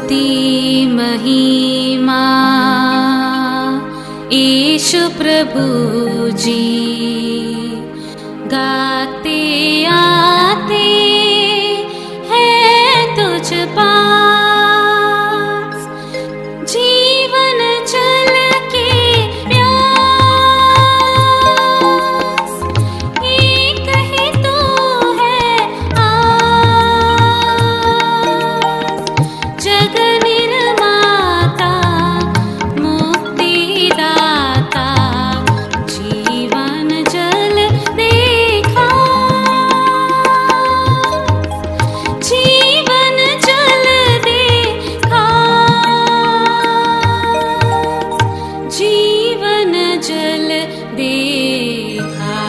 स्तुति महिमा यीशु प्रभु जी, गाते आते हैं तुझ पास, जीवन जल के प्यास, एक ही तू है आस, जग निर्माता मुक्तिदाता, जीवन जल देखा, जीवन जल देखा, जीवन जल देखा।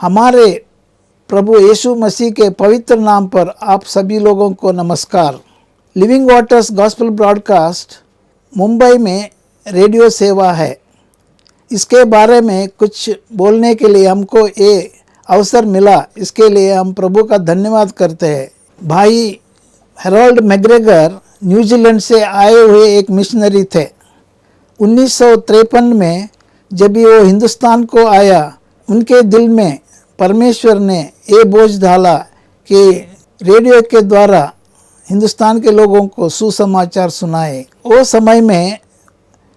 हमारे प्रभु यीशु मसीह के पवित्र नाम पर आप सभी लोगों को नमस्कार। Living waters gospel broadcast Mumbai में रेडियो सेवा है। इसके बारे में कुछ बोलने के लिए हमको ये अवसर मिला, इसके लिए हम प्रभु का धन्यवाद करते हैं। भाई हेरोल्ड मैग्रेगर न्यूजीलैंड से आए हुए एक मिशनरी थे। 1953 में जब वो हिंदुस्तान को आया, उनके दिल में परमेश्वर ने ये बोझ डाला कि रेडियो के द्वारा हिंदुस्तान के लोगों को सुसमाचार सुनाए। वो समय में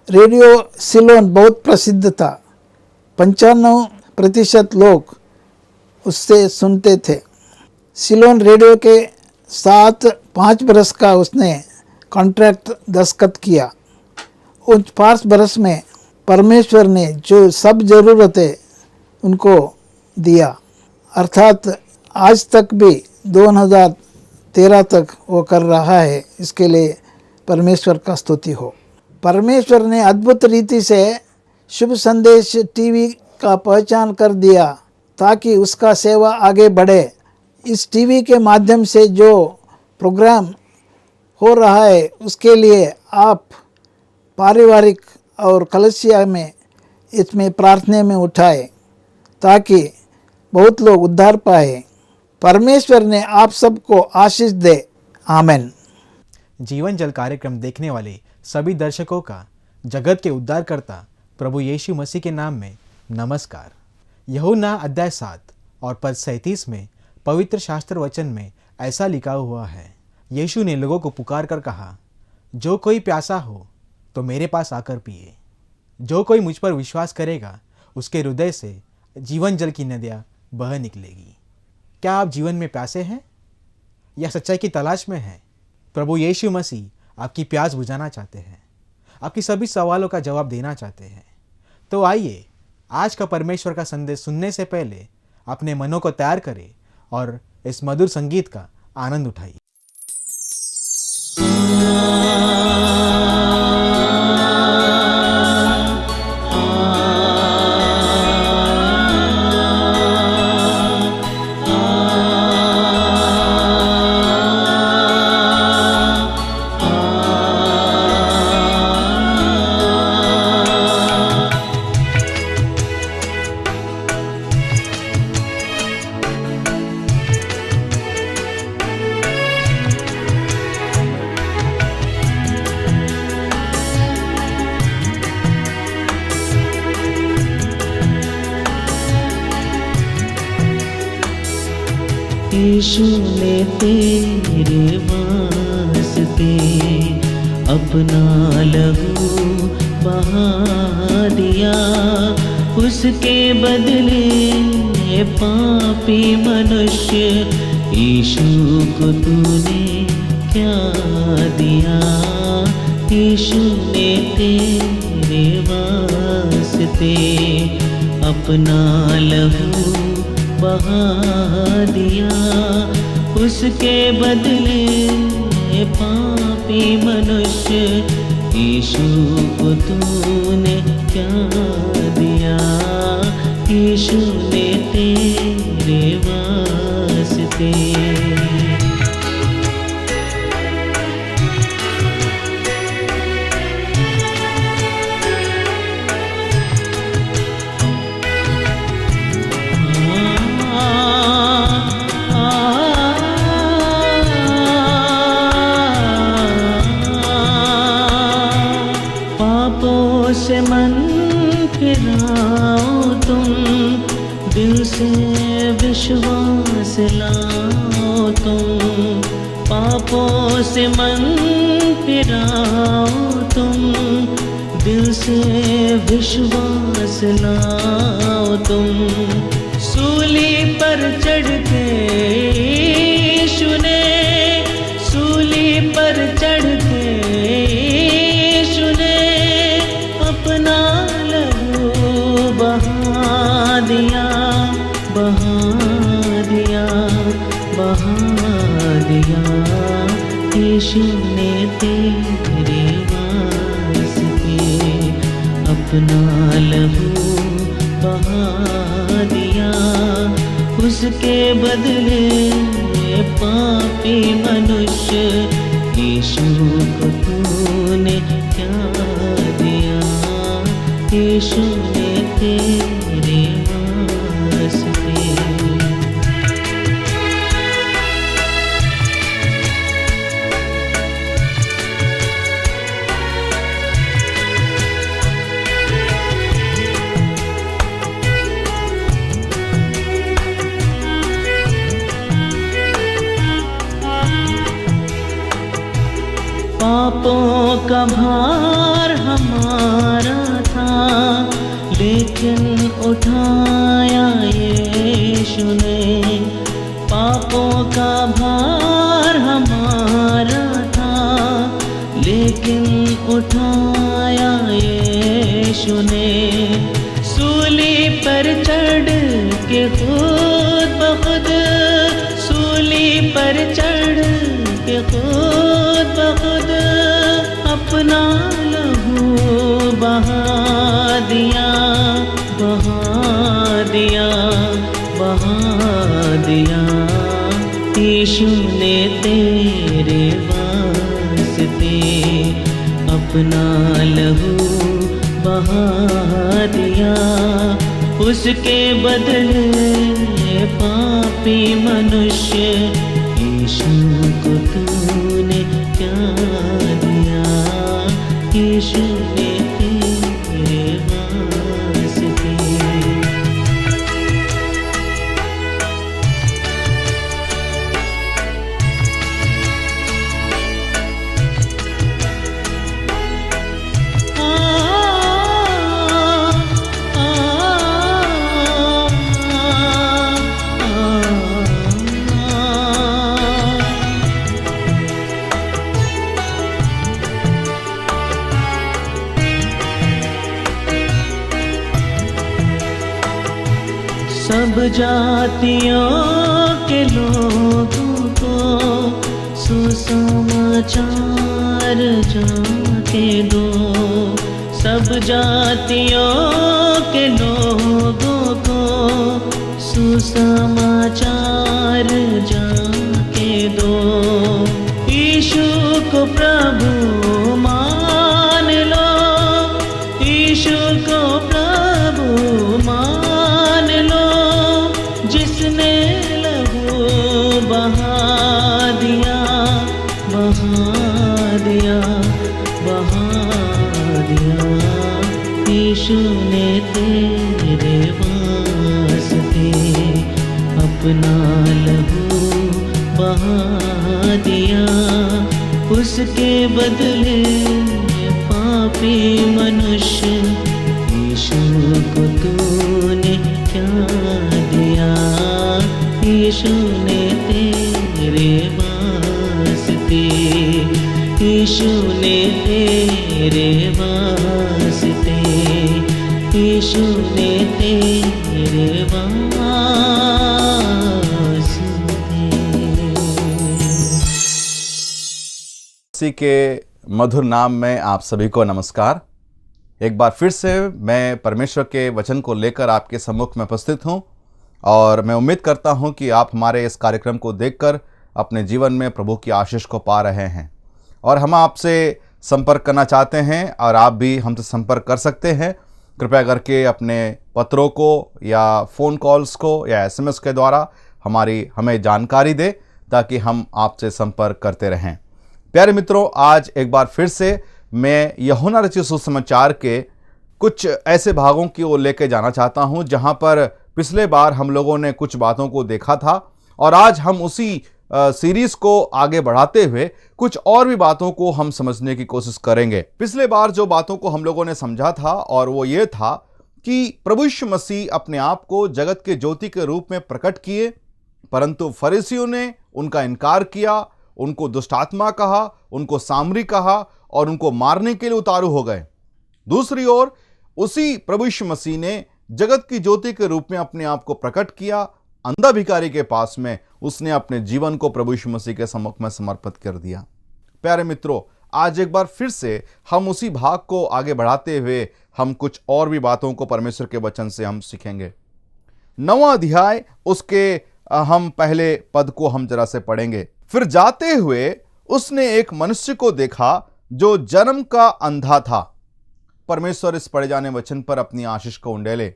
रेडियो सिलोन बहुत प्रसिद्ध था। 95% लोग उससे सुनते थे। सिलोन रेडियो के साथ 5 बरस का उसने कॉन्ट्रैक्ट दस्तखत किया। उन 5 बरस में परमेश्वर ने जो सब ज़रूरतें उनको दिया, अर्थात आज तक भी 2013 तक वो कर रहा है। इसके लिए परमेश्वर का स्तुति हो। परमेश्वर ने अद्भुत रीति से शुभ संदेश टीवी का पहचान कर दिया ताकि उसका सेवा आगे बढ़े। इस टीवी के माध्यम से जो प्रोग्राम हो रहा है उसके लिए आप पारिवारिक और कलीसिया में इसमें प्रार्थना में उठाए ताकि बहुत लोग उद्धार पाए। परमेश्वर ने आप सबको आशीष दे। आमीन। जीवन जल कार्यक्रम देखने वाले सभी दर्शकों का जगत के उद्धारकर्ता प्रभु यीशु मसीह के नाम में नमस्कार। यूहन्ना अध्याय 7 और पद 37 में पवित्र शास्त्र वचन में ऐसा लिखा हुआ है, यीशु ने लोगों को पुकार कर कहा, जो कोई प्यासा हो तो मेरे पास आकर पिए। जो कोई मुझ पर विश्वास करेगा उसके हृदय से जीवन जल की नदियाँ बह निकलेगी। क्या आप जीवन में प्यासे हैं या सच्चाई की तलाश में हैं? प्रभु यीशु मसीह आपकी प्यास बुझाना चाहते हैं, आपकी सभी सवालों का जवाब देना चाहते हैं। तो आइए आज का परमेश्वर का संदेश सुनने से पहले अपने मनों को तैयार करें और इस मधुर संगीत का आनंद उठाइए। यीशु ने तेरे वास्ते अपना लहू बहा दिया, उसके बदले पापी मनुष्य यीशु को तूने क्या दिया। यीशु ने तेरे वास्ते अपना लहू बहा दिया, उसके बदले पापी मनुष्य यीशु को तूने क्या दिया। यीशु ने तेरे वास्ते तुम, पापों से मन फिराओ तुम, दिल से विश्वास लाओ तुम। सूली पर चढ़ के यीशु ने, सूली पर चढ़ के यीशु ने अपना लहू बहा दिया, बहा दिया, बहा दिया। यीशु ने तेरे वास्ते अपना लहू बहा दिया, उसके बदले पापी मनुष्य यीशु को तूने क्या दिया, यीशु ने तेरे वास्ते। पापों का भार हमारा था, लेकिन उठाया यीशु ने। पापों का भार हमारा था, लेकिन उठाया यीशु ने। सूली पर चढ़ के खुद बखुद, सूली पर चढ़ के खुद बखुद अपना लहू बहा दिया, बहा दिया, बहा दिया। यीशु ने तेरे वास्ते अपना लहू बहा दिया, उसके बदले पापी मनुष्य यीशु को तूने क्या दिया, यीशु ने तेरे वास्ते। सब जातियों के लोगों को सुसमाचार जाके दो, सब जातियों के लोगों को सुसमाचार जाके दो। यीशु को प्रभु मान लो, यीशु को प्रभु मान लो, जिसने लहू बहा दिया, बहा दिया, बहा दिया। यीशु ने तेरे वास्ते अपना लहू बहा दिया, उसके बदले पापी मनुष्य यीशु को तूने क्या दिया, यीशु ने तेरे वास्ते, यीशु ने तेरे वास्ते, यीशु ने तेरे वास्ते। इसी के मधुर नाम में आप सभी को नमस्कार। एक बार फिर से मैं परमेश्वर के वचन को लेकर आपके सम्मुख में उपस्थित हूं और मैं उम्मीद करता हूं कि आप हमारे इस कार्यक्रम को देखकर अपने जीवन में प्रभु की आशीष को पा रहे हैं। और हम आपसे संपर्क करना चाहते हैं और आप भी हमसे संपर्क कर सकते हैं। कृपया करके अपने पत्रों को या फ़ोन कॉल्स को या SMS के द्वारा हमें जानकारी दें ताकि हम आपसे संपर्क करते रहें। प्यारे मित्रों, आज एक बार फिर से मैं यूहन्ना रचित सुसमाचार के कुछ ऐसे भागों की ओर लेकर जाना चाहता हूं जहां पर पिछले बार हम लोगों ने कुछ बातों को देखा था और आज हम उसी सीरीज को आगे बढ़ाते हुए कुछ और भी बातों को हम समझने की कोशिश करेंगे। पिछले बार जो बातों को हम लोगों ने समझा था और वो ये था कि प्रभु यीशु मसीह अपने आप को जगत के ज्योति के रूप में प्रकट किए, परंतु फरीसियों ने उनका इनकार किया, उनको दुष्ट आत्मा कहा, उनको सामरी कहा और उनको मारने के लिए उतारू हो गए। दूसरी ओर उसी प्रभु यीशु मसीह ने जगत की ज्योति के रूप में अपने आप को प्रकट किया। अंधा भिखारी के पास में उसने अपने जीवन को प्रभु यीशु मसीह के सम्मुख में समर्पित कर दिया। प्यारे मित्रों, आज एक बार फिर से हम उसी भाग को आगे बढ़ाते हुए हम कुछ और भी बातों को परमेश्वर के वचन से हम सीखेंगे। 9वां अध्याय उसके हम पहले पद को हम जरा से पढ़ेंगे। फिर जाते हुए उसने एक मनुष्य को देखा जो जन्म का अंधा था। परमेश्वर इस पढ़े जाने वचन पर अपनी आशीष को उंडेले।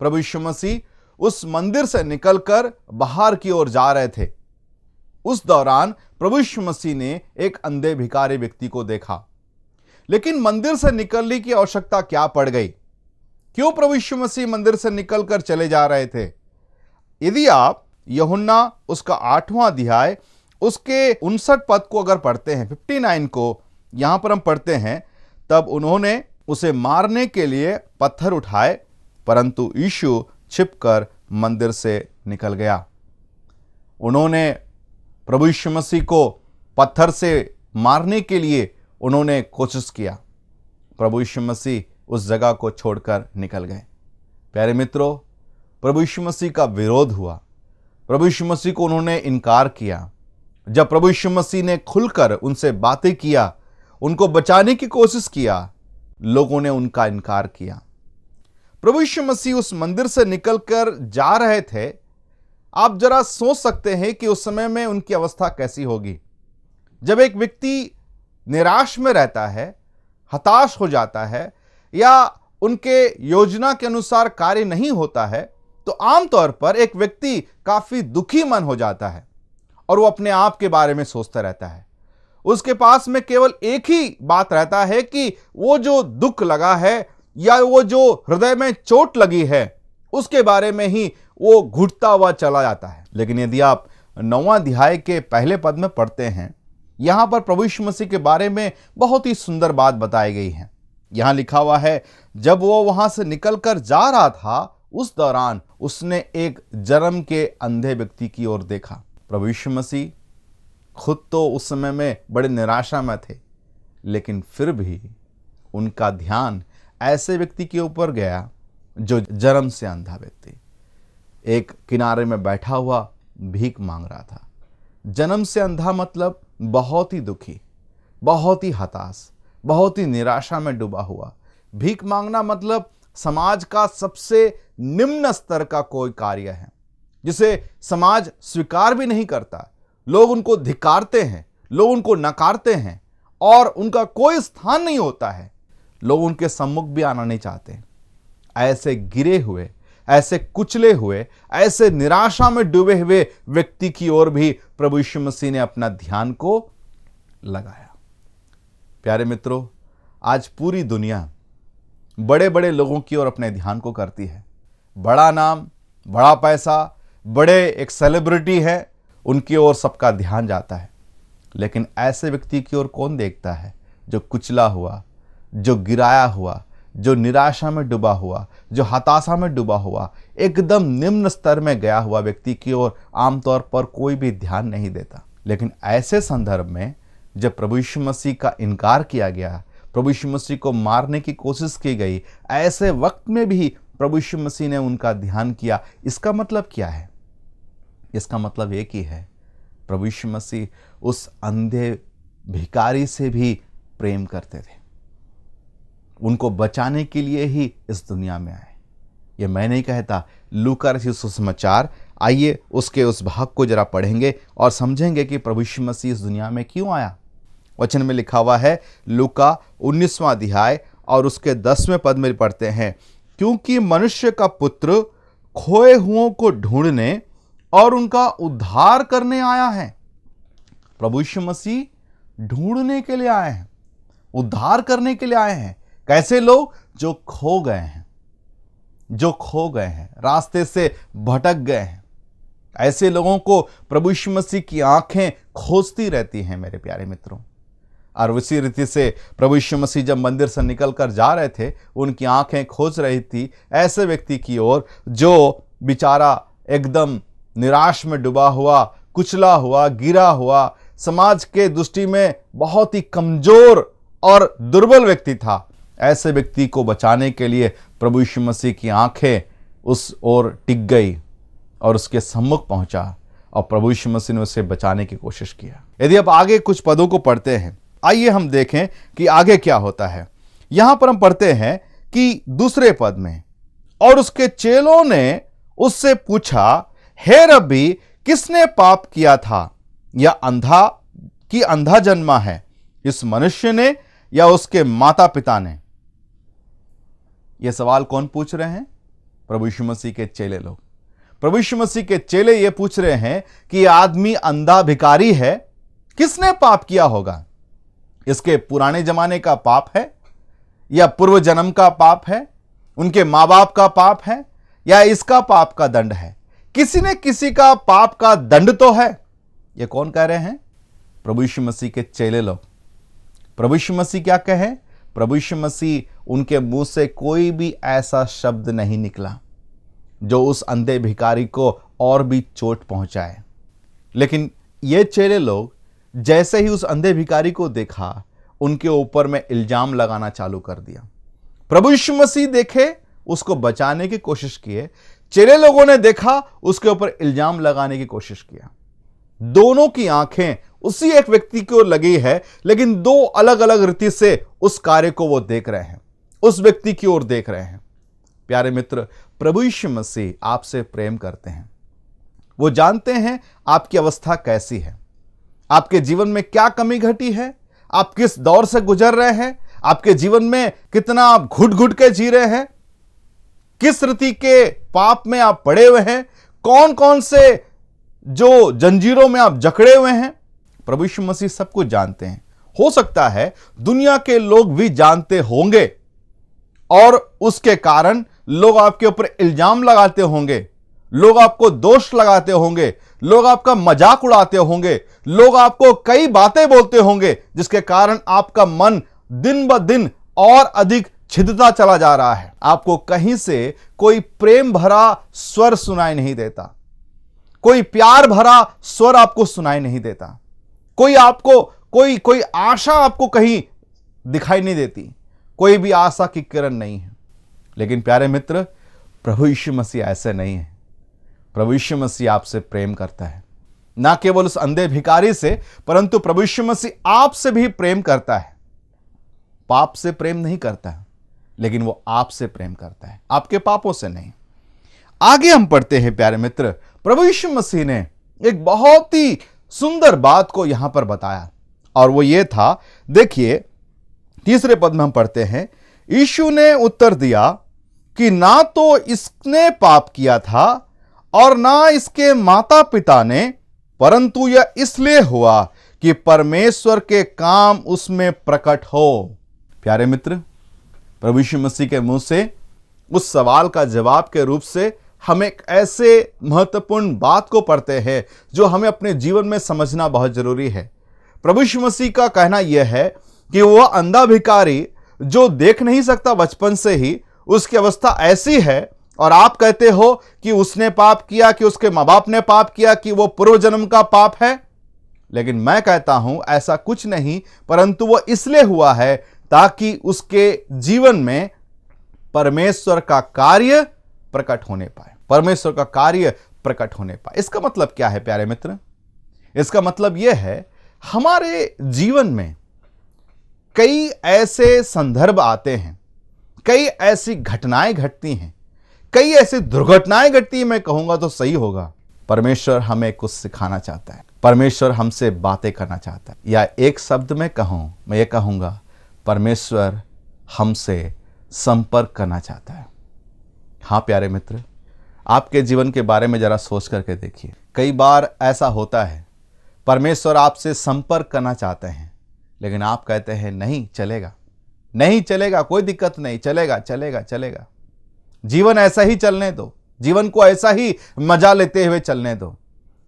प्रभु यीशु मसीह उस मंदिर से निकलकर बाहर की ओर जा रहे थे। उस दौरान प्रभु यीशु मसीह ने एक अंधे भिखारी व्यक्ति को देखा। लेकिन मंदिर से निकलने की आवश्यकता क्या पड़ गई? क्यों प्रभु यीशु मसीह मंदिर से निकलकर चले जा रहे थे? यदि आप यूहन्ना उसका 8वां अध्याय उसके 59 पद को अगर पढ़ते हैं, 59 को यहां पर हम पढ़ते हैं, तब उन्होंने उसे मारने के लिए पत्थर उठाए, परंतु यीशु छिपकर मंदिर से निकल गया। उन्होंने प्रभु यीशु मसीह को पत्थर से मारने के लिए उन्होंने कोशिश किया। प्रभु यीशु मसीह उस जगह को छोड़कर निकल गए। प्यारे मित्रों, प्रभु यीशु मसीह का विरोध हुआ। प्रभु यीशु मसीह को उन्होंने इनकार किया। जब प्रभु यीशु मसीह ने खुलकर उनसे बातें किया, उनको बचाने की कोशिश किया, लोगों ने उनका इनकार किया। प्रभु यीशु मसीह उस मंदिर से निकलकर जा रहे थे। आप जरा सोच सकते हैं कि उस समय में उनकी अवस्था कैसी होगी। जब एक व्यक्ति निराश में रहता है, हताश हो जाता है या उनके योजना के अनुसार कार्य नहीं होता है, तो आमतौर पर एक व्यक्ति काफी दुखी मन हो जाता है और वो अपने आप के बारे में सोचता रहता है। उसके पास में केवल एक ही बात रहता है कि वो जो दुख लगा है या वो जो हृदय में चोट लगी है, उसके बारे में ही वो घुटता हुआ चला जाता है। लेकिन यदि आप 9वां अध्याय के पहले पद में पढ़ते हैं, यहां पर प्रभु यीशु मसीह के बारे में बहुत ही सुंदर बात बताई गई है। यहां लिखा हुआ है, जब वो वहां से निकलकर जा रहा था, उस दौरान उसने एक जन्म के अंधे व्यक्ति की ओर देखा। प्रभु यीशु मसीह खुद तो उस समय में बड़े निराशा में थे, लेकिन फिर भी उनका ध्यान ऐसे व्यक्ति के ऊपर गया जो जन्म से अंधा व्यक्ति, एक किनारे में बैठा हुआ भीख मांग रहा था। जन्म से अंधा मतलब बहुत ही दुखी, बहुत ही हताश, बहुत ही निराशा में डूबा हुआ। भीख मांगना मतलब समाज का सबसे निम्न स्तर का कोई कार्य है, जिसे समाज स्वीकार भी नहीं करता। लोग उनको धिक्कारते हैं, लोग उनको नकारते हैं और उनका कोई स्थान नहीं होता है। लोग उनके सम्मुख भी आना नहीं चाहते। ऐसे गिरे हुए, ऐसे कुचले हुए, ऐसे निराशा में डूबे हुए व्यक्ति की ओर भी प्रभु यीशु मसीह ने अपना ध्यान को लगाया। प्यारे मित्रों, आज पूरी दुनिया बड़े बड़े लोगों की ओर अपने ध्यान को करती है। बड़ा नाम, बड़ा पैसा, बड़े एक सेलिब्रिटी है, उनकी ओर सबका ध्यान जाता है। लेकिन ऐसे व्यक्ति की ओर कौन देखता है जो कुचला हुआ, जो गिराया हुआ, जो निराशा में डूबा हुआ, जो हताशा में डूबा हुआ, एकदम निम्न स्तर में गया हुआ व्यक्ति की ओर आमतौर पर कोई भी ध्यान नहीं देता। लेकिन ऐसे संदर्भ में जब प्रभु यीशु मसीह का इनकार किया गया, प्रभु यीशु मसीह को मारने की कोशिश की गई, ऐसे वक्त में भी प्रभु यीशु मसीह ने उनका ध्यान किया। इसका मतलब क्या है? इसका मतलब एक ही है, प्रभु यीशु मसीह उस अंधे भिखारी से भी प्रेम करते थे। उनको बचाने के लिए ही इस दुनिया में आए। ये मैं नहीं कहता, लूका रचित सुसमाचार, आइए उसके उस भाग को जरा पढ़ेंगे और समझेंगे कि प्रभु यीशु मसीह इस दुनिया में क्यों आया। वचन में लिखा हुआ है, लूका 19वां अध्याय और उसके 10वें पद में पढ़ते हैं, क्योंकि मनुष्य का पुत्र खोए हुओं को ढूंढने और उनका उद्धार करने आया है। प्रभु यीशु मसीह ढूंढने के लिए आए हैं, उद्धार करने के लिए आए हैं। कैसे लोग? जो खो गए हैं, जो खो गए हैं, रास्ते से भटक गए हैं। ऐसे लोगों को प्रभु यीशु मसीह की आंखें खोजती रहती हैं मेरे प्यारे मित्रों। और उसी रीति से प्रभु यीशु मसीह जब मंदिर से निकल कर जा रहे थे, उनकी आंखें खोज रही थी ऐसे व्यक्ति की ओर जो बेचारा एकदम निराश में डूबा हुआ, कुचला हुआ, गिरा हुआ, समाज के दृष्टि में बहुत ही कमजोर और दुर्बल व्यक्ति था। ऐसे व्यक्ति को बचाने के लिए प्रभु यीशु मसीह की आंखें उस ओर टिक गई और उसके सम्मुख पहुंचा और प्रभु यीशु मसीह ने उसे बचाने की कोशिश किया। यदि आप आगे कुछ पदों को पढ़ते हैं, आइए हम देखें कि आगे क्या होता है। यहां पर हम पढ़ते हैं कि दूसरे पद में, और उसके चेलों ने उससे पूछा, हे रब्बी, किसने पाप किया था, या अंधा जन्मा है, इस मनुष्य ने या उसके माता पिता ने? यह सवाल कौन पूछ रहे हैं? प्रभु यीशु मसीह के चेले लोग। प्रभु यीशु मसीह के चेले ये पूछ रहे हैं कि यह आदमी अंधा भिखारी है, किसने पाप किया होगा? इसके पुराने जमाने का पाप है, या पूर्व जन्म का पाप है, उनके मां बाप का पाप है, या इसका पाप का दंड है? किसी ने किसी का पाप का दंड तो है। ये कौन कह रहे हैं? प्रभु यीशु मसीह के चेले लोग। प्रभु यीशु मसीह क्या कहे? प्रभु यीशु मसीह उनके मुंह से कोई भी ऐसा शब्द नहीं निकला जो उस अंधे भिखारी को और भी चोट पहुंचाए। लेकिन ये चेले लोग जैसे ही उस अंधे भिखारी को देखा, उनके ऊपर में इल्जाम लगाना चालू कर दिया। प्रभु यीशु मसीह देखे, उसको बचाने की कोशिश किए। चेले लोगों ने देखा, उसके ऊपर इल्जाम लगाने की कोशिश किया। दोनों की आंखें उसी एक व्यक्ति की ओर लगी है, लेकिन दो अलग अलग रीति से उस कार्य को वो देख रहे हैं, उस व्यक्ति की ओर देख रहे हैं। प्यारे मित्र, प्रभु यीशु मसीह आपसे प्रेम करते हैं। वो जानते हैं आपकी अवस्था कैसी है, आपके जीवन में क्या कमी घटी है, आप किस दौर से गुजर रहे हैं, आपके जीवन में कितना आप घुट घुट के जी रहे हैं, किस रीति के पाप में आप पड़े हुए हैं, कौन कौन से जो जंजीरों में आप जकड़े हुए हैं। प्रभु यीशु मसीह सब कुछ जानते हैं। हो सकता है दुनिया के लोग भी जानते होंगे और उसके कारण लोग आपके ऊपर इल्जाम लगाते होंगे, लोग आपको दोष लगाते होंगे, लोग आपका मजाक उड़ाते होंगे, लोग आपको कई बातें बोलते होंगे, जिसके कारण आपका मन दिन ब दिन और अधिक छिदता चला जा रहा है। आपको कहीं से कोई प्रेम भरा स्वर सुनाई नहीं देता, कोई प्यार भरा स्वर आपको सुनाई नहीं देता, कोई आपको कोई आशा आपको कहीं दिखाई नहीं देती, कोई भी आशा की किरण नहीं है। लेकिन प्यारे मित्र, प्रभु यीशु मसीह ऐसे नहीं है। प्रभु यीशु मसीह आपसे प्रेम करता है, ना केवल उस अंधे भिखारी से, परंतु प्रभु यीशु मसीह आपसे भी प्रेम करता है। पाप से प्रेम नहीं करता है, लेकिन वो आपसे प्रेम करता है, आपके पापों से नहीं। आगे हम पढ़ते हैं प्यारे मित्र, प्रभु यीशु मसीह ने एक बहुत ही सुंदर बात को यहां पर बताया, और वो ये था, देखिए तीसरे पद में हम पढ़ते हैं, यीशु ने उत्तर दिया कि ना तो इसने पाप किया था और ना इसके माता पिता ने, परंतु यह इसलिए हुआ कि परमेश्वर के काम उसमें प्रकट हो। प्यारे मित्र, प्रभु यीशु मसीह के मुंह से उस सवाल का जवाब के रूप से हम एक ऐसे महत्वपूर्ण बात को पढ़ते हैं जो हमें अपने जीवन में समझना बहुत जरूरी है। प्रभु यीशु मसीह का कहना यह है कि वह अंधा भिखारी जो देख नहीं सकता बचपन से ही, उसकी अवस्था ऐसी है, और आप कहते हो कि उसने पाप किया, कि उसके माँ बाप ने पाप किया, कि वो पूर्व जन्म का पाप है। लेकिन मैं कहता हूं ऐसा कुछ नहीं, परंतु वो इसलिए हुआ है ताकि उसके जीवन में परमेश्वर का कार्य प्रकट होने पाए, परमेश्वर का कार्य प्रकट होने पाए। इसका मतलब क्या है प्यारे मित्र? इसका मतलब यह है, हमारे जीवन में कई ऐसे संदर्भ आते हैं, कई ऐसी घटनाएं घटती हैं, कई ऐसी दुर्घटनाएं घटती हैं, मैं कहूंगा तो सही होगा। परमेश्वर हमें कुछ सिखाना चाहता है, परमेश्वर हमसे बातें करना चाहता है, या एक शब्द में कहूं, मैं ये कहूंगा, परमेश्वर हमसे संपर्क करना चाहता है। हाँ प्यारे मित्र, आपके जीवन के बारे में जरा सोच करके देखिए। कई बार ऐसा होता है, परमेश्वर आपसे संपर्क करना चाहते हैं, लेकिन आप कहते हैं नहीं चलेगा, नहीं चलेगा, कोई दिक्कत नहीं, चलेगा चलेगा चलेगा, जीवन ऐसा ही चलने दो, जीवन को ऐसा ही मजा लेते हुए चलने दो।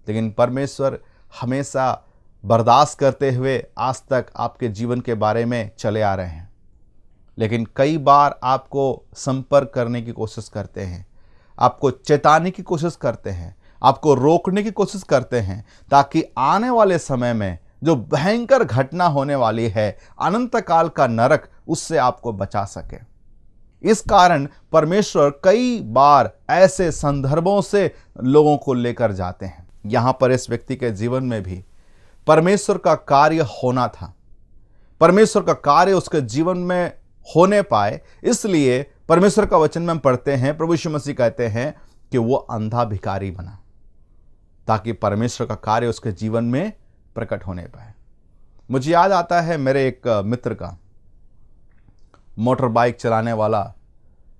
लेकिन परमेश्वर हमेशा बर्दाश्त करते हुए आज तक आपके जीवन के बारे में चले आ रहे हैं। लेकिन कई बार आपको संपर्क करने की कोशिश करते हैं, आपको चेताने की कोशिश करते हैं, आपको रोकने की कोशिश करते हैं, ताकि आने वाले समय में जो भयंकर घटना होने वाली है, अनंत काल का नरक, उससे आपको बचा सके। इस कारण परमेश्वर कई बार ऐसे संदर्भों से लोगों को लेकर जाते हैं। यहां पर इस व्यक्ति के जीवन में भी परमेश्वर का कार्य होना था, परमेश्वर का कार्य उसके जीवन में होने पाए, इसलिए परमेश्वर का वचन में हम पढ़ते हैं, प्रभु यीशु मसीह कहते हैं कि वो अंधा भिखारी बना, ताकि परमेश्वर का कार्य उसके जीवन में प्रकट होने पाए। मुझे याद आता है मेरे एक मित्र का, मोटर बाइक चलाने वाला,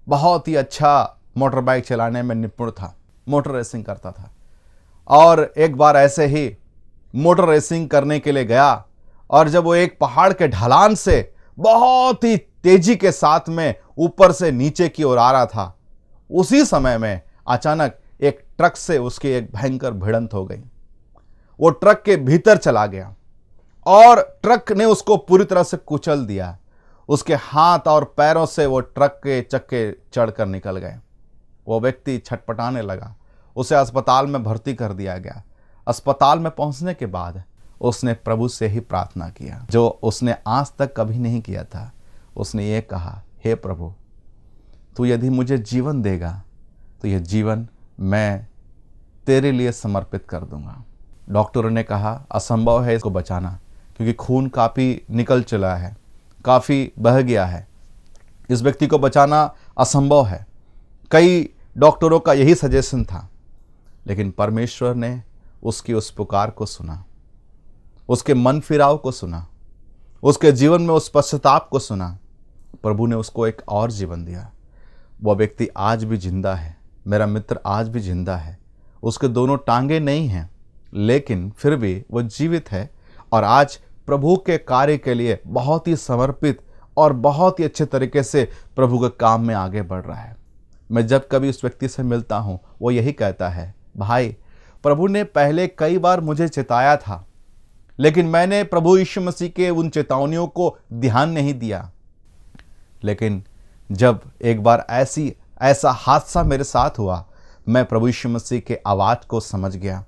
बहुत ही अच्छा मोटर बाइक चलाने में निपुण था, मोटर रेसिंग करता था। और एक बार ऐसे ही मोटर रेसिंग करने के लिए गया, और जब वो एक पहाड़ के ढलान से बहुत ही तेजी के साथ में ऊपर से नीचे की ओर आ रहा था, उसी समय में अचानक एक ट्रक से उसकी एक भयंकर भिड़ंत हो गई। वो ट्रक के भीतर चला गया और ट्रक ने उसको पूरी तरह से कुचल दिया। उसके हाथ और पैरों से वो ट्रक के चक्के चढ़कर निकल गए। वो व्यक्ति छटपटाने लगा, उसे अस्पताल में भर्ती कर दिया गया। अस्पताल में पहुंचने के बाद उसने प्रभु से ही प्रार्थना किया, जो उसने आज तक कभी नहीं किया था। उसने ये कहा, हे प्रभु, तू यदि मुझे जीवन देगा तो यह जीवन मैं तेरे लिए समर्पित कर दूंगा। डॉक्टरों ने कहा असंभव है इसको बचाना, क्योंकि खून काफ़ी निकल चला है, काफ़ी बह गया है, इस व्यक्ति को बचाना असंभव है। कई डॉक्टरों का यही सजेशन था, लेकिन परमेश्वर ने उसकी उस पुकार को सुना, उसके मन फिराव को सुना, उसके जीवन में उस पश्चाताप को सुना। प्रभु ने उसको एक और जीवन दिया। वह व्यक्ति आज भी जिंदा है, मेरा मित्र आज भी जिंदा है। उसके दोनों टांगे नहीं हैं, लेकिन फिर भी वह जीवित है और आज प्रभु के कार्य के लिए बहुत ही समर्पित और बहुत ही अच्छे तरीके से प्रभु के काम में आगे बढ़ रहा है। मैं जब कभी उस व्यक्ति से मिलता हूँ, वो यही कहता है, भाई, प्रभु ने पहले कई बार मुझे चेताया था, लेकिन मैंने प्रभु यीशु मसीह के उन चेतावनियों को ध्यान नहीं दिया। लेकिन जब एक बार ऐसा हादसा मेरे साथ हुआ, मैं प्रभु यीशु मसीह के आवाज़ को समझ गया।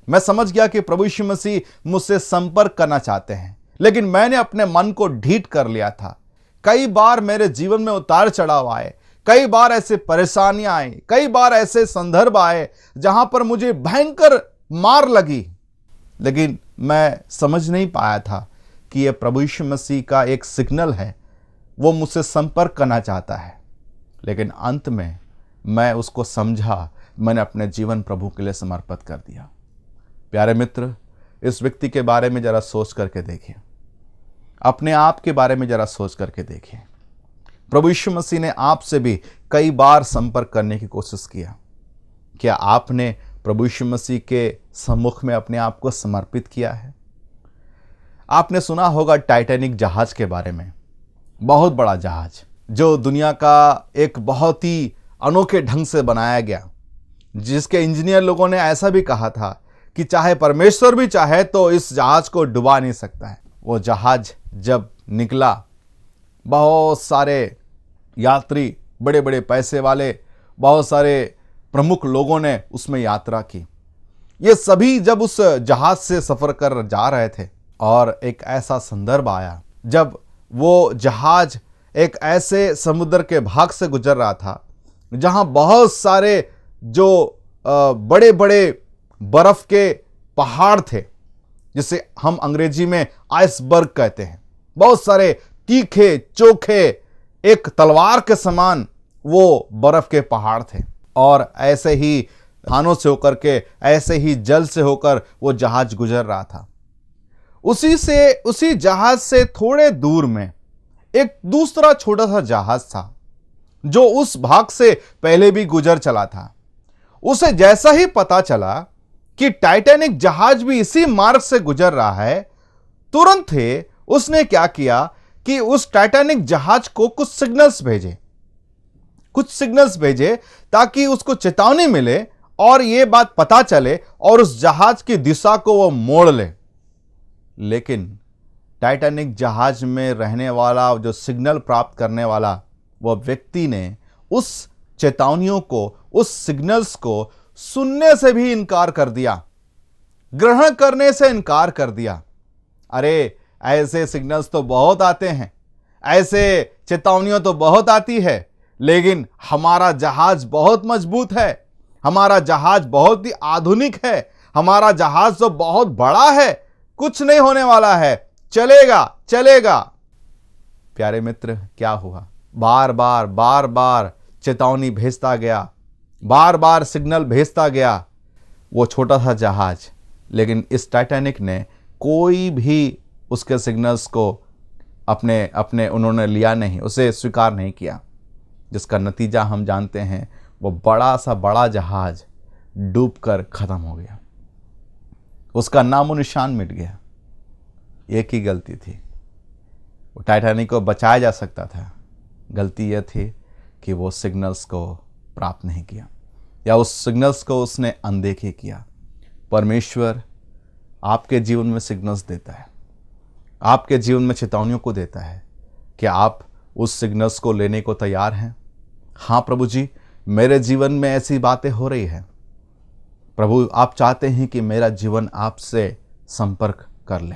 मैं समझ गया कि प्रभु यीशु मसीह मुझसे संपर्क करना चाहते हैं, लेकिन मैंने अपने मन को ढीठ कर लिया था। कई बार मेरे जीवन में उतार चढ़ाव आए, कई बार ऐसे परेशानियां आई, कई बार ऐसे संदर्भ आए जहां पर मुझे भयंकर मार लगी, लेकिन मैं समझ नहीं पाया था कि यह प्रभु यीशु मसीह का एक सिग्नल है, वो मुझसे संपर्क करना चाहता है। लेकिन अंत में मैं उसको समझा, मैंने अपने जीवन प्रभु के लिए समर्पित कर दिया। प्यारे मित्र, इस व्यक्ति के बारे में जरा सोच करके देखिए, अपने आप के बारे में जरा सोच करके देखिए। प्रभु यीशु मसीह ने आपसे भी कई बार संपर्क करने की कोशिश किया। क्या आपने प्रभु यीशु मसीह के सम्मुख में अपने आप को समर्पित किया है? आपने सुना होगा टाइटैनिक जहाज के बारे में, बहुत बड़ा जहाज जो दुनिया का एक बहुत ही अनोखे ढंग से बनाया गया, जिसके इंजीनियर लोगों ने ऐसा भी कहा था कि चाहे परमेश्वर भी चाहे तो इस जहाज को डुबा नहीं सकता है। वो जहाज जब निकला, बहुत सारे यात्री, बड़े बड़े पैसे वाले, बहुत सारे प्रमुख लोगों ने उसमें यात्रा की। ये सभी जब उस जहाज से सफ़र कर जा रहे थे और एक ऐसा संदर्भ आया जब वो जहाज एक ऐसे समुद्र के भाग से गुजर रहा था जहां बहुत सारे जो बड़े बड़े बर्फ के पहाड़ थे, जिसे हम अंग्रेजी में आइसबर्ग कहते हैं। बहुत सारे तीखे चोखे, एक तलवार के समान वो बर्फ के पहाड़ थे, और ऐसे ही खानों से होकर के, ऐसे ही जल से होकर वो जहाज गुजर रहा था। उसी जहाज से थोड़े दूर में एक दूसरा छोटा सा जहाज था जो उस भाग से पहले भी गुजर चला था। उसे जैसा ही पता चला कि टाइटैनिक जहाज भी इसी मार्ग से गुजर रहा है, तुरंत ही उसने क्या किया कि उस टाइटैनिक जहाज को कुछ सिग्नल्स भेजे ताकि उसको चेतावनी मिले और ये बात पता चले और उस जहाज की दिशा को वो मोड़ ले। लेकिन टाइटैनिक जहाज में रहने वाला, जो सिग्नल प्राप्त करने वाला वो व्यक्ति ने उस चेतावनियों को, उस सिग्नल्स को सुनने से भी इनकार कर दिया, ग्रहण करने से इनकार कर दिया। अरे ऐसे सिग्नल्स तो बहुत आते हैं, ऐसे चेतावनियां तो बहुत आती है, लेकिन हमारा जहाज बहुत मजबूत है, हमारा जहाज बहुत ही आधुनिक है, हमारा जहाज तो बहुत बड़ा है, कुछ नहीं होने वाला है, चलेगा चलेगा। प्यारे मित्र, क्या हुआ? बार बार चेतावनी भेजता गया, बार बार सिग्नल भेजता गया वो छोटा सा जहाज, लेकिन इस टाइटैनिक ने कोई भी उसके सिग्नल्स को अपने उन्होंने लिया नहीं, उसे स्वीकार नहीं किया, जिसका नतीजा हम जानते हैं, वो बड़ा जहाज डूबकर खत्म हो गया, उसका नामो निशान मिट गया। एक ही गलती थी, वो टाइटैनिक को बचाया जा सकता था, गलती यह थी कि वो सिग्नल्स को प्राप्त नहीं किया या उस सिग्नल्स को उसने अनदेखी किया। परमेश्वर आपके जीवन में सिग्नल्स देता है, आपके जीवन में चेतावनियों को देता है। क्या आप उस सिग्नल्स को लेने को तैयार हैं? हाँ प्रभु जी, मेरे जीवन में ऐसी बातें हो रही हैं। प्रभु, आप चाहते हैं कि मेरा जीवन आपसे संपर्क कर ले,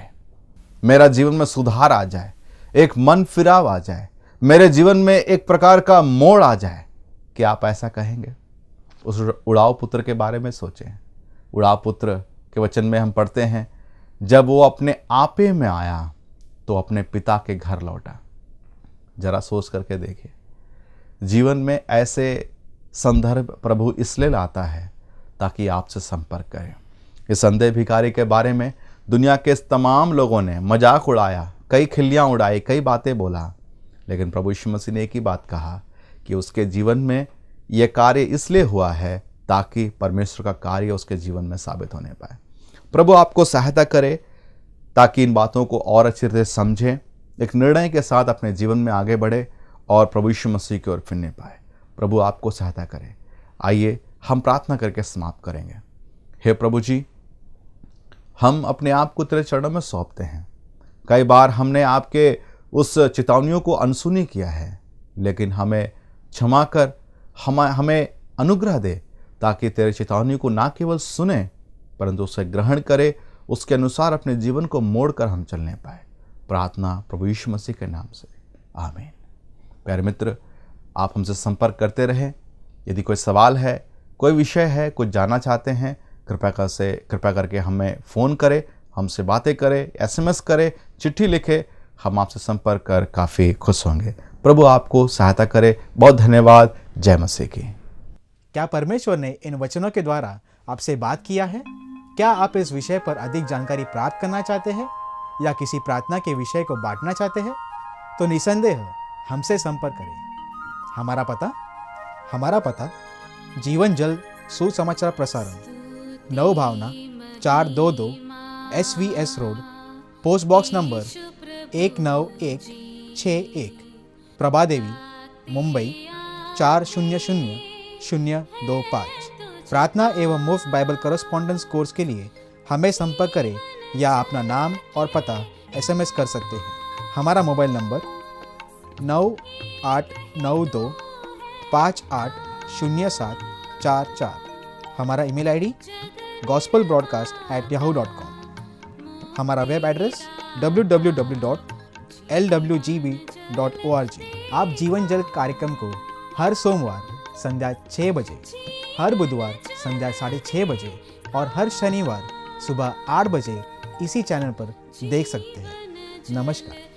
मेरा जीवन में सुधार आ जाए, एक मन फिराव आ जाए, मेरे जीवन में एक प्रकार का मोड़ आ जाए। क्या आप ऐसा कहेंगे? उस उड़ाऊ पुत्र के बारे में सोचें। उड़ाऊ पुत्र के वचन में हम पढ़ते हैं, जब वो अपने आपे में आया तो अपने पिता के घर लौटा। जरा सोच करके देखिए, जीवन में ऐसे संदर्भ प्रभु इसलिए लाता है ताकि आपसे संपर्क करें। इस अंधे भिखारी के बारे में दुनिया के तमाम लोगों ने मजाक उड़ाया, कई खिल्लियाँ उड़ाई, कई बातें बोला, लेकिन प्रभु यीशु मसीह ने एक ही बात कहा कि उसके जीवन में यह कार्य इसलिए हुआ है ताकि परमेश्वर का कार्य उसके जीवन में साबित होने पाए। प्रभु आपको सहायता करे ताकि इन बातों को और अच्छी तरह से समझें, एक निर्णय के साथ अपने जीवन में आगे बढ़े और प्रभु यीशु मसीह की ओर फिरने पाए। प्रभु आपको सहायता करे। आइए हम प्रार्थना करके समाप्त करेंगे। हे प्रभु जी, हम अपने आप को तेरे चरणों में सौंपते हैं। कई बार हमने आपके उस चेतावनियों को अनसुनी किया है, लेकिन हमें क्षमा कर, हमें अनुग्रह दे ताकि तेरे चेतावनी को ना केवल सुने परंतु उसे ग्रहण करे, उसके अनुसार अपने जीवन को मोड़कर हम चलने पाए। प्रार्थना प्रभु यीशु मसीह के नाम से, आमीन। प्यारे मित्र, आप हमसे संपर्क करते रहें। यदि कोई सवाल है, कोई विषय है, कुछ जानना चाहते हैं, कृपया करके हमें फ़ोन करें, हमसे बातें करें, SMS करें, चिट्ठी लिखें। हम आपसे संपर्क कर काफ़ी खुश होंगे। प्रभु आपको सहायता करे। बहुत धन्यवाद। जय मसीह की। क्या परमेश्वर ने इन वचनों के द्वारा आपसे बात किया है? क्या आप इस विषय पर अधिक जानकारी प्राप्त करना चाहते हैं या किसी प्रार्थना के विषय को बांटना चाहते हैं? तो निसंदेह हमसे संपर्क करें। हमारा पता जीवन जल सुसमाचार प्रसारण, नव भावना 422 SVS road, post box number 19161, Prabhadevi, Mumbai 400025। प्रार्थना एवं मुफ्त बाइबल करस्पॉन्डेंस कोर्स के लिए हमें संपर्क करें या अपना नाम और पता SMS कर सकते हैं। हमारा मोबाइल नंबर 9892580744। हमारा ईमेल ID gospelbroadcast@yahoo.com। हमारा वेब एड्रेस www.lwgb.org। आप जीवन जल कार्यक्रम को हर सोमवार संध्या 6 बजे, हर बुधवार संध्या 6:30 बजे और हर शनिवार सुबह 8 बजे इसी चैनल पर देख सकते हैं। नमस्कार।